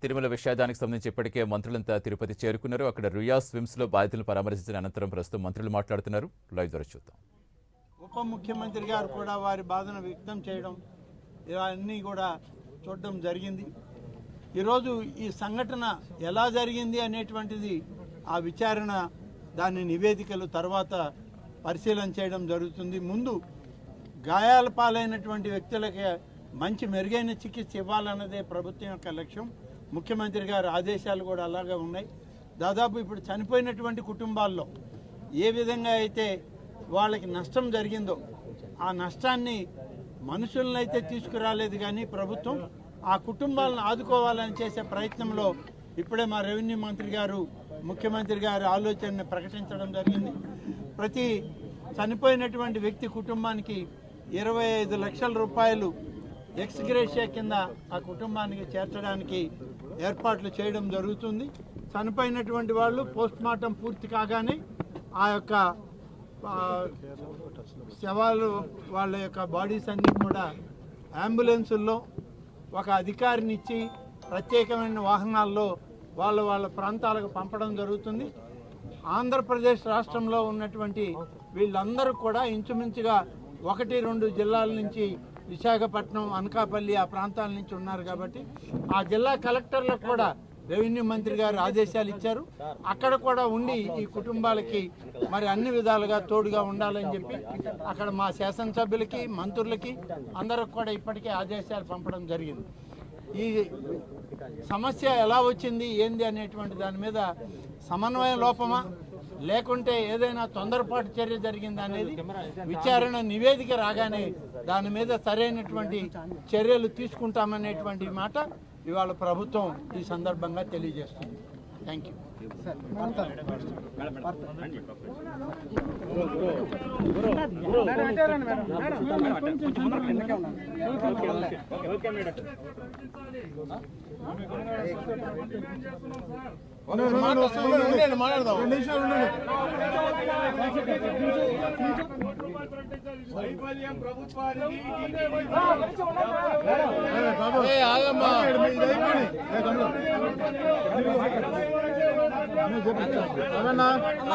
తిరుమల విషాదానికి సంబంధించి ఇప్పటికే మంత్రులంతా తిరుపతి చేరుకున్నారు. అక్కడ రుయా స్విమ్స్ లో బాధితులను పరామర్శించిన అనంతరం ప్రస్తుతం మంత్రులు మాట్లాడుతున్నారు. లైవ్ ద్వారా చూద్దాం. ఉప ముఖ్యమంత్రి గారు కూడా వారి బాధను వ్యక్తం చేయడం ఇవన్నీ కూడా చూడడం జరిగింది. ఈరోజు ఈ సంఘటన ఎలా జరిగింది అనేటువంటిది ఆ విచారణ దాని నివేదికలు తర్వాత పరిశీలన చేయడం జరుగుతుంది. ముందు గాయాల పాలైనటువంటి వ్యక్తులకి మంచి మెరుగైన చికిత్స ఇవ్వాలన్నదే ప్రభుత్వం యొక్క లక్ష్యం. ముఖ్యమంత్రి గారి ఆదేశాలు కూడా అలాగే ఉన్నాయి. దాదాపు ఇప్పుడు చనిపోయినటువంటి కుటుంబాల్లో ఏ విధంగా అయితే వాళ్ళకి నష్టం జరిగిందో ఆ నష్టాన్ని మనుషులను అయితే తీసుకురాలేదు, కానీ ప్రభుత్వం ఆ కుటుంబాలను ఆదుకోవాలని చేసే ప్రయత్నంలో ఇప్పుడే మా రెవెన్యూ మంత్రి గారు ముఖ్యమంత్రి గారి ఆలోచనని ప్రకటించడం జరిగింది. ప్రతి చనిపోయినటువంటి వ్యక్తి కుటుంబానికి 25 లక్షల రూపాయలు ఎక్స్గ్రేషియా కింద ఆ కుటుంబానికి చేర్చడానికి ఏర్పాట్లు చేయడం జరుగుతుంది. చనిపోయినటువంటి వాళ్ళు పోస్ట్ మార్టం పూర్తి కాగానే ఆ యొక్క శవాలు వాళ్ళ యొక్క బాడీస్ అన్నీ కూడా అంబులెన్సుల్లో ఒక అధికారిని ఇచ్చి ప్రత్యేకమైన వాహనాల్లో వాళ్ళ ప్రాంతాలకు పంపడం జరుగుతుంది. ఆంధ్రప్రదేశ్ రాష్ట్రంలో ఉన్నటువంటి వీళ్ళందరూ కూడా ఇంచుమించుగా 1-2 జిల్లాల నుంచి విశాఖపట్నం, అనకాపల్లి ఆ ప్రాంతాల నుంచి ఉన్నారు. కాబట్టి ఆ జిల్లా కలెక్టర్లకు కూడా రెవెన్యూ మంత్రి గారు ఆదేశాలు ఇచ్చారు. అక్కడ కూడా ఉండి ఈ కుటుంబాలకి మరి అన్ని విధాలుగా తోడుగా ఉండాలని చెప్పి అక్కడ మా శాసనసభ్యులకి, మంత్రులకి అందరికి కూడా ఇప్పటికే ఆదేశాలు పంపడం జరిగింది. ఈ సమస్య ఎలా వచ్చింది ఏంది అనేటువంటి దాని మీద సమన్వయ లోపమా లేకుంటే ఏదైనా తొందరపాటు చర్య జరిగిందా అనేది విచారణ నివేదిక రాగానే దాని మీద సరైనటువంటి చర్యలు తీసుకుంటామనేటువంటి మాట ఇవాళ ప్రభుత్వం ఈ సందర్భంగా తెలియజేస్తుంది. Thank you.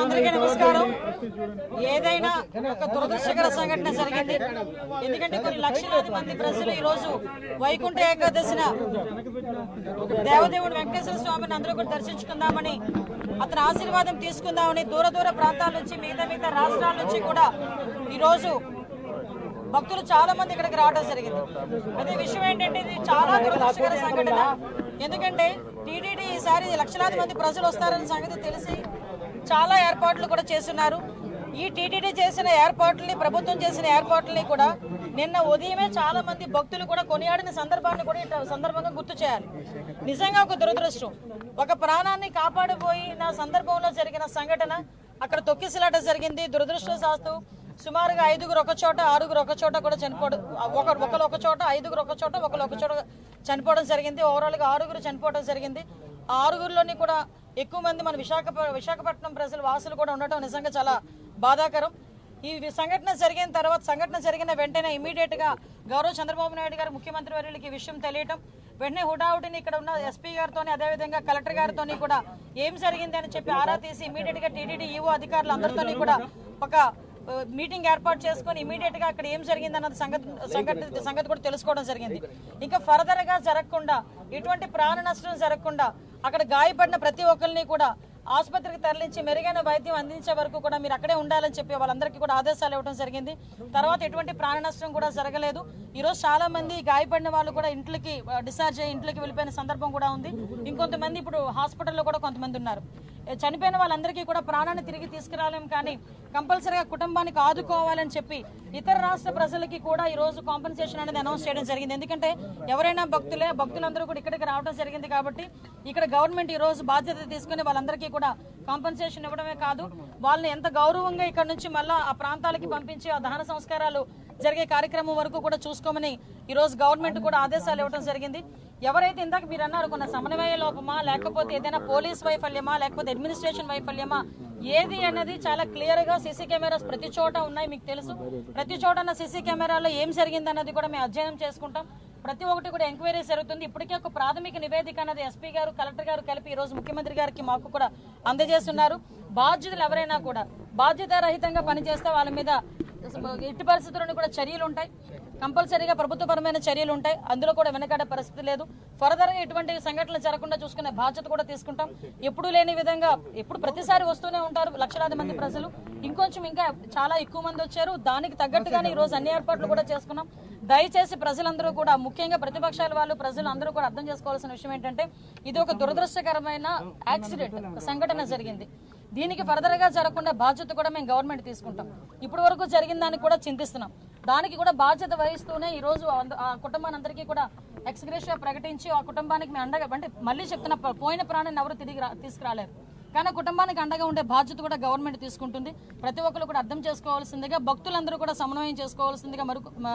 అందరికీ నమస్కారం. ఏదైనా ఒక దురదృష్టకర సంఘటన జరిగింది. ఎందుకంటే కొన్ని లక్షలాది మంది ప్రజలు ఈ రోజు వైకుంఠ ఏకాదశిన దేవదేవుడు వెంకటేశ్వర స్వామిని అందరూ కూడా దర్శించుకుందామని, అతని ఆశీర్వాదం తీసుకుందామని దూర ప్రాంతాల నుంచి మిగతా రాష్ట్రాల నుంచి కూడా ఈరోజు భక్తులు చాలా మంది ఇక్కడికి రావడం జరిగింది. అదే విషయం ఏంటంటే ఇది చాలా దురదృష్టకర సంఘటన. ఎందుకంటే టీటీడీ ఈసారి లక్షలాది మంది ప్రజలు వస్తారన్న సంగతి తెలిసి చాలా ఏర్పాట్లు కూడా చేస్తున్నారు. ఈ టీటీడీ చేసిన ఏర్పాట్లని, ప్రభుత్వం చేసిన ఏర్పాట్లని కూడా నిన్న ఉదయమే చాలా మంది భక్తులు కూడా కొనియాడిన సందర్భాన్ని కూడా ఈ సందర్భంగా గుర్తు చేయాలి. నిజంగా ఒక దురదృష్టం. ఒక ప్రాణాన్ని కాపాడబోయిన సందర్భంలో జరిగిన సంఘటన అక్కడ తొక్కిసలాట జరిగింది. దురదృష్టవశాత్తు సుమారుగా 5గురు ఒక చోట, 6గురు ఒక చోట కూడా చనిపోవడం, ఒకరు ఒక చోట, 5గురు ఒక చోట, ఒకరు ఒక చోట చనిపోవడం జరిగింది. ఓవరాల్గా 6గురు చనిపోవడం జరిగింది. ఆ 6గురిలోని కూడా ఎక్కువ మంది మన విశాఖపట్నం ప్రజలు వాసులు కూడా ఉండటం నిజంగా చాలా బాధాకరం. ఈ సంఘటన జరిగిన వెంటనే ఇమీడియట్ గా గౌరవ చంద్రబాబు నాయుడు గారు ముఖ్యమంత్రి వర్యులకి ఈ విషయం తెలియటం, వెంటనే హుటాహుటిని ఇక్కడ ఉన్న ఎస్పీ గారితో అదేవిధంగా కలెక్టర్ గారితో కూడా ఏం జరిగింది అని చెప్పి ఆరా తీసి ఇమీడియట్ గా టీటీడీ ఈవో అధికారులు అందరితో కూడా ఒక మీటింగ్ ఏర్పాటు చేసుకుని ఇమీడియట్ గా అక్కడ ఏం జరిగింది అన్నది సంగతి కూడా తెలుసుకోవడం జరిగింది. ఇంకా ఫర్దర్ గా జరగకుండా, ఎటువంటి ప్రాణ నష్టం జరగకుండా అక్కడ గాయపడిన ప్రతి ఒక్కరిని కూడా ఆసుపత్రికి తరలించి మెరుగైన వైద్యం అందించే వరకు కూడా మీరు అక్కడే ఉండాలని చెప్పి వాళ్ళందరికీ కూడా ఆదేశాలు ఇవ్వడం జరిగింది. తర్వాత ఎటువంటి ప్రాణ నష్టం కూడా జరగలేదు. ఈరోజు చాలా మంది గాయపడిన వాళ్ళు కూడా ఇంట్లోకి డిశ్చార్జ్ అయ్యి ఇంట్లోకి వెళ్ళిపోయిన సందర్భం కూడా ఉంది. ఇంకొంతమంది ఇప్పుడు హాస్పిటల్లో కూడా కొంతమంది ఉన్నారు. చనిపోయిన వాళ్ళందరికీ కూడా ప్రాణాన్ని తిరిగి తీసుకురాలేం, కానీ కంపల్సరీగా కుటుంబానికి ఆదుకోవాలని చెప్పి ఇతర రాష్ట్ర ప్రజలకి కూడా ఈ రోజు కాంపెన్సేషన్ అనేది అనౌన్స్ చేయడం జరిగింది. ఎందుకంటే ఎవరైనా భక్తులందరూ కూడా ఇక్కడికి రావడం జరిగింది కాబట్టి ఇక్కడ గవర్నమెంట్ ఈ రోజు బాధ్యత తీసుకుని వాళ్ళందరికీ కూడా కాంపెన్సేషన్ ఇవ్వడమే కాదు, వాళ్ళని ఎంత గౌరవంగా ఇక్కడ నుంచి మళ్ళా ఆ ప్రాంతాలకి పంపించి ఆ దహన సంస్కారాలు జరిగే కార్యక్రమం వరకు కూడా చూసుకోమని ఈ రోజు గవర్నమెంట్ కూడా ఆదేశాలు ఇవ్వడం జరిగింది. ఎవరైతే ఇందాక మీరు అన్నారు కొన్న సమన్వయ లోపమా, లేకపోతే ఏదైనా పోలీస్ వైఫల్యమా, లేకపోతే అడ్మినిస్ట్రేషన్ వైఫల్యమా, ఏది అనేది చాలా క్లియర్ గా సీసీ కెమెరాస్ ప్రతి చోట ఉన్నాయి. మీకు తెలుసు, ప్రతి చోట సీసీ కెమెరాలో ఏం జరిగింది అన్నది కూడా మేము అధ్యయనం చేసుకుంటాం. ప్రతి ఒక్కటి కూడా ఎంక్వైరీ జరుగుతుంది. ఇప్పటికే ఒక ప్రాథమిక నివేదిక అనేది ఎస్పీ గారు, కలెక్టర్ గారు కలిపి ఈ రోజు ముఖ్యమంత్రి గారికి మాకు కూడా అందజేస్తున్నారు. బాధ్యులు ఎవరైనా కూడా బాధ్యతారహితంగా పనిచేస్తే వాళ్ళ మీద ఎట్టి పరిస్థితుల్లోనూ కూడా చర్యలు ఉంటాయి. కంపల్సరీగా ప్రభుత్వపరమైన చర్యలు ఉంటాయి. అందులో కూడా వెనకాడే పరిస్థితి లేదు. ఫర్దర్గా ఎటువంటి సంఘటనలు జరగకుండా చూసుకునే బాధ్యత కూడా తీసుకుంటాం. ఎప్పుడు లేని విధంగా ఎప్పుడు ప్రతిసారి వస్తూనే ఉంటారు లక్షలాది మంది ప్రజలు. ఇంకొంచెం ఇంకా చాలా ఎక్కువ మంది వచ్చారు. దానికి తగ్గట్టుగానే ఈ రోజు అన్ని ఏర్పాట్లు కూడా చేసుకున్నాం. దయచేసి ప్రజలందరూ కూడా, ముఖ్యంగా ప్రతిపక్షాల వాళ్ళు, ప్రజలు అందరూ కూడా అర్థం చేసుకోవాల్సిన విషయం ఏంటంటే ఇది ఒక దురదృష్టకరమైన యాక్సిడెంట్ సంఘటన జరిగింది. దీనికి ఫర్దర్ గా జరగకుండా బాధ్యత కూడా మేము గవర్నమెంట్ తీసుకుంటాం. ఇప్పటి వరకు జరిగిన దానికి కూడా చింతిస్తున్నాం. దానికి కూడా బాధ్యత వహిస్తూనే ఈ రోజు ఆ కుటుంబానందరికీ కూడా ఎక్స్గ్రేషియా ప్రకటించి ఆ కుటుంబానికి మేము అండగా, అంటే మళ్ళీ చెప్తున్న పోయిన ప్రాణాన్ని ఎవరు తిరిగి తీసుకురాలేరు. కానీ కుటుంబానికి అండగా ఉండే బాధ్యత కూడా గవర్నమెంట్ తీసుకుంటుంది. ప్రతి ఒక్కరు కూడా అర్థం చేసుకోవాల్సిందిగా, భక్తులందరూ కూడా సమన్వయం చేసుకోవాల్సిందిగా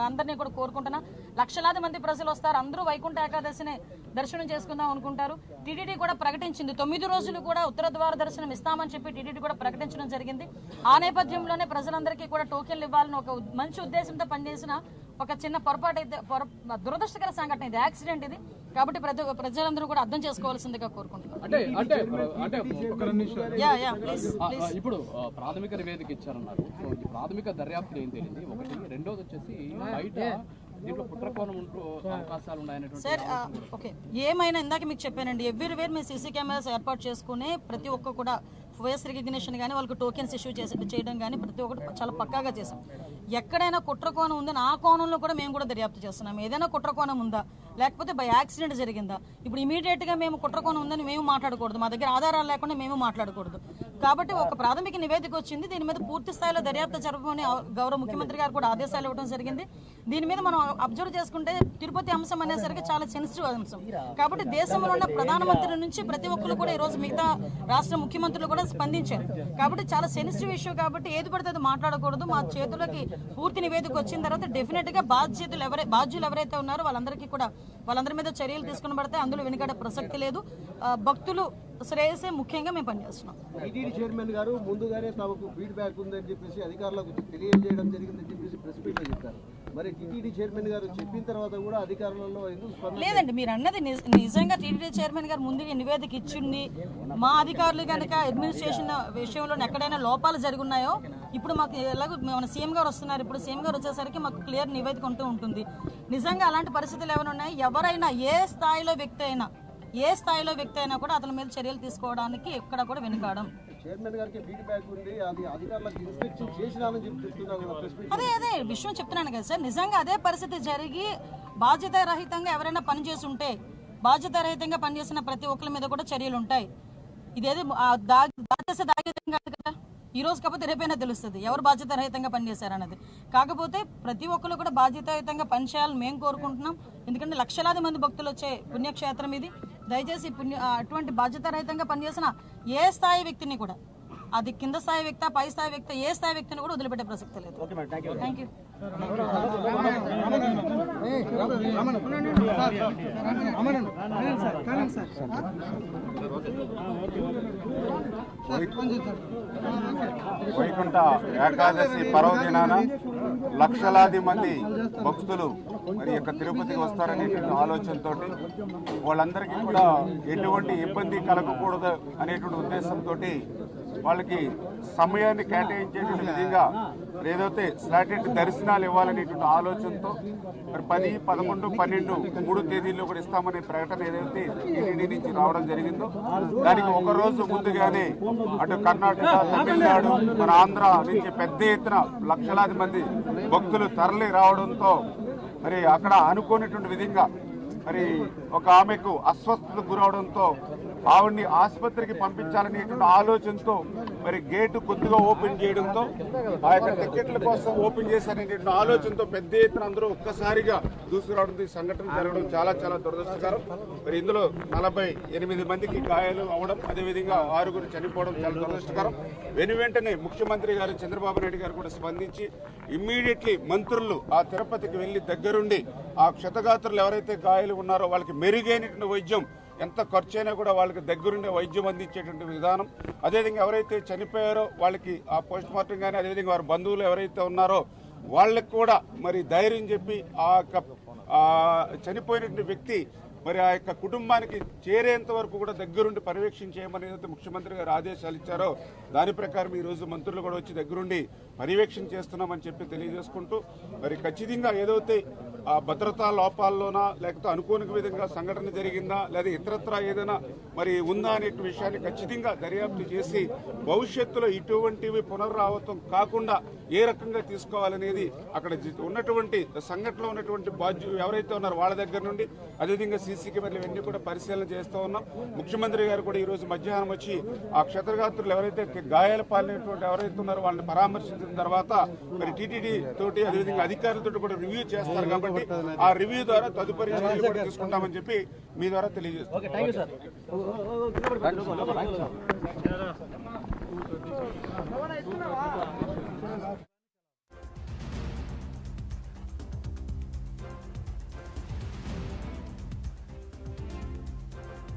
అందరినీ కూడా కోరుకుంటున్నా. లక్షలాది మంది ప్రజలు వస్తారు. అందరూ వైకుంఠ ఏకాదశిని దర్శనం చేసుకుందాం అనుకుంటారు. టీటీడీ కూడా ప్రకటించింది 9 రోజులు కూడా ఉత్తర ద్వార దర్శనం ఇస్తామని చెప్పి టీటీడీ కూడా ప్రకటించడం జరిగింది. ఆ నేపథ్యంలోనే ప్రజలందరికీ కూడా టోకెన్లు ఇవ్వాలని ఒక మంచి ఉద్దేశంతో పనిచేసిన ఒక చిన్న పొరపాటు అయితే దురదృష్టకర సంఘటన ఇది, యాక్సిడెంట్ ఇది. కాబట్టి ప్రజలందరూ కూడా అర్థం చేసుకోవాల్సిందిగా కోరుకుంటున్నారు. ఇప్పుడు ప్రాథమిక నివేదిక ఇచ్చారన్నారు. సో ఈ ప్రాథమిక దర్యాప్తులు ఏం తెలియదు ఒకటి. రెండోది వచ్చేసి బయట దీంట్లో కుట్రకోణం ఉంటూ అవకాశాలు ఉన్నాయనేటువంటి సార్ ఓకే, ఏమైనా ఇందాక మీకు చెప్పానండి, ఎవ్రీవేర్ మేము సీసీ కెమెరాస్ ఏర్పాటు చేసుకుని ప్రతి ఒక్క కూడా ఫేస్ రికగ్నిషన్ కానీ వాళ్ళకి టోకెన్స్ ఇష్యూ చేయడం కానీ ప్రతి ఒక్కటి చాలా పక్కాగా చేసాం. ఎక్కడైనా కుట్రకోణం ఉందని ఆ కోణంలో కూడా మేము కూడా దర్యాప్తు చేస్తున్నాం. ఏదైనా కుట్రకోణం ఉందా, లేకపోతే బై యాక్సిడెంట్ జరిగిందా, ఇప్పుడు ఇమీడియట్గా మేము కుట్రకోణం ఉందని మేము మాట్లాడకూడదు, మా దగ్గర ఆధారాలు లేకుండా మేము మాట్లాడకూడదు. కాబట్టి ఒక ప్రాథమిక నివేదిక వచ్చింది. దీని మీద పూర్తి స్థాయిలో దర్యాప్తు జరపమని గౌరవ ముఖ్యమంత్రి గారు కూడా ఆదేశాలు ఇవ్వడం జరిగింది. దీని మీద మనం అబ్జర్వ్ చేసుకుంటే తిరుపతి అంశం అనేసరికి చాలా సెన్సిటివ్ అంశం. కాబట్టి దేశంలో ఉన్న ప్రధానమంత్రి నుంచి ప్రతి ఒక్కరు కూడా ఈ రోజు మిగతా రాష్ట్ర ముఖ్యమంత్రులు కూడా స్పందించారు. కాబట్టి చాలా సెన్సిటివ్ ఇష్యూ. కాబట్టి ఏది పడితే అది మాట్లాడకూడదు. మా చేతులకి పూర్తి నివేదిక వచ్చిన తర్వాత డెఫినెట్ గా బాధ్యులు ఎవరైతే ఉన్నారో వాళ్ళందరి మీద చర్యలు తీసుకుని పడితే అందులో వెనుకడే ప్రసక్తి లేదు. భక్తులు శ్రేయసే ముఖ్యంగా మేము పనిచేస్తున్నాం. టీటీడీ చైర్మన్ గారు ముందుగానే తమకు ఫీడ్బ్యాక్ ఉందని చెప్పేసి అధికారులకు తెలియజేయడం జరిగిందని చెప్పేసి ప్రెస్ మీట్ లో చెప్పారు. మరి టీటీడీ చైర్మన్ గారు చెప్పిన తర్వాత కూడా అధికారులలో ఎందుకు లేదండి, మీరు అన్నది నిజంగా టీటీడీ చైర్మన్ గారు ముందుగా నివేదిక ఇచ్చింది. మా అధికారులు కనుక అడ్మినిస్ట్రేషన్ విషయంలో ఎక్కడైనా లోపాలు జరిగినాయో ఇప్పుడు మాకు ఎలాగో మన సీఎం గారు వస్తున్నారు. ఇప్పుడు సీఎం గారు వచ్చేసరికి మాకు క్లియర్ నివేదిక ఉంటూ ఉంటుంది. నిజంగా అలాంటి పరిస్థితులు ఏమైనా ఉన్నాయి, ఎవరైనా ఏ స్థాయిలో వ్యక్తి అయినా కూడా అతని మీద చర్యలు తీసుకోవడానికి ఎక్కడ కూడా వెనుకాడం. చైర్మన్ గారికి ఫీడ్బ్యాక్ ఉంది, అది అధికారులకు ఇన్స్పెక్షన్ చేసినామని చెప్తున్నారు. అదే విషయం చెప్తున్నాను కదా సార్. నిజంగా అదే పరిస్థితి జరిగి బాధ్యతారహితంగా ఎవరైనా పనిచేసి ఉంటే, బాధ్యతారహితంగా పనిచేసిన ప్రతి ఒక్కరి మీద కూడా చర్యలు ఉంటాయి. ఇదేది దాగేదేం కాదు కదా. ఈ రోజు కాకపోతే రేపైనా తెలుస్తుంది ఎవరు బాధ్యతారహితంగా పనిచేశారన్నది. కాకపోతే ప్రతి ఒక్కరు కూడా బాధ్యతాయుతంగా పనిచేయాలని మేము కోరుకుంటున్నాం. ఎందుకంటే లక్షలాది మంది భక్తులు వచ్చే పుణ్యక్షేత్రం ఇది. దయచేసి అటువంటి బాధ్యతారహితంగా పనిచేసిన ఏ స్థాయి వ్యక్తిని కూడా, అది కింద స్థాయి వ్యక్తి, పై స్థాయి వ్యక్తి, ఏ స్థాయి వ్యక్తిని కూడా వదిలిపెట్టే ప్రసక్తి లేదు. Thank you. వైకుంఠ ఏకాదశి పర్వదినాన లక్షలాది మంది భక్తులు మరి యొక్క తిరుపతికి వస్తారనేటువంటి ఆలోచనతో వాళ్ళందరికీ కూడా ఎటువంటి ఇబ్బంది కలగకూడదు అనేటువంటి ఉద్దేశంతో వాళ్ళకి సమయాన్ని కేటాయించేటువంటి విధంగా ఏదైతే స్లాటెడ్ దర్శనాలు ఇవ్వాలనేటువంటి ఆలోచనతో మరి 10, 11, 12 3 తేదీల్లో కూడా ఇస్తామనే ప్రకటన ఏదైతే టీటీడీ నుంచి రావడం జరిగిందో దానికి ఒక రోజు ముందుగానే అటు కర్ణాటక, తమిళనాడు, మన ఆంధ్ర నుంచి పెద్ద ఎత్తున లక్షలాది మంది భక్తులు తరలి రావడంతో మరి అక్కడ అనుకోనటువంటి విధంగా మరి ఒక ఆమెకు అస్వస్థతకు గురవడంతో ఆవిడ్ని ఆసుపత్రికి పంపించాలనేటువంటి ఆలోచనతో మరి గేటు కొద్దిగా ఓపెన్ చేయడంతో ఆ యొక్క టికెట్ల కోసం ఓపెన్ చేశారనేటువంటి ఆలోచనతో పెద్ద ఎత్తున అందరూ ఒక్కసారిగా దూసుకురావడంతో ఈ సంఘటన జరగడం చాలా చాలా దురదృష్టకరం. మరి ఇందులో 48 మందికి గాయాలు అవడం, అదేవిధంగా 6 చనిపోవడం చాలా దురదృష్టకరం. వెనువెంటనే ముఖ్యమంత్రి గారు చంద్రబాబు నాయుడు గారు కూడా స్పందించి ఇమ్మీడియట్లీ మంత్రులు ఆ తిరుపతికి వెళ్లి దగ్గరుండి ఆ క్షతగాత్రులు ఎవరైతే గాయాలు ఉన్నారో వాళ్ళకి మెరుగైనటువంటి వైద్యం, ఎంత ఖర్చు అయినా కూడా వాళ్ళకి దగ్గరుండే వైద్యం అందించేటువంటి విధానం, అదేవిధంగా ఎవరైతే చనిపోయారో వాళ్ళకి ఆ పోస్ట్ మార్టం కానీ, అదేవిధంగా వారి బంధువులు ఎవరైతే ఉన్నారో వాళ్ళకి కూడా మరి ధైర్యం చెప్పి చనిపోయిన వ్యక్తి మరి ఆ యొక్క కుటుంబానికి చేరేంత వరకు కూడా దగ్గరుండి పర్యవేక్షణ చేయమని ఏదైతే ముఖ్యమంత్రి గారు ఆదేశాలు ఇచ్చారో దాని ప్రకారం ఈ రోజు మంత్రులు కూడా వచ్చి దగ్గరుండి పర్యవేక్షణ చేస్తున్నామని చెప్పి తెలియజేసుకుంటూ మరి ఖచ్చితంగా ఏదైతే ఆ భద్రతా లోపాల్లోనా లేకపోతే అనుకోని విధంగా సంఘటన జరిగిందా లేదా ఇతరత్రా ఏదైనా మరి ఉందా అనే విషయాన్ని ఖచ్చితంగా దర్యాప్తు చేసి భవిష్యత్తులో ఇటువంటివి పునరావృతం కాకుండా ఏ రకంగా తీసుకోవాలనేది అక్కడ ఉన్నటువంటి సంఘటనలో ఉన్నటువంటి బాధ్యులు ఎవరైతే ఉన్నారో వాళ్ళ దగ్గర నుండి అదేవిధంగా సీసీ కెమెరాలు ఇవన్నీ కూడా పరిశీలన చేస్తూ ఉన్నాం. ముఖ్యమంత్రి గారు కూడా ఈ రోజు మధ్యాహ్నం వచ్చి ఆ క్షతగాత్రులు ఎవరైతే గాయాల పాలైనటువంటి ఎవరైతే ఉన్నారో వాళ్ళని పరామర్శించిన తర్వాత మరి టీటీడీ తోటి అదేవిధంగా అధికారులతో కూడా రివ్యూ చేస్తారు కాబట్టి ఆ రివ్యూ ద్వారా తదుపరి చర్యలు కూడా తీసుకుంటామని చెప్పి మీ ద్వారా తెలియజేస్తాం.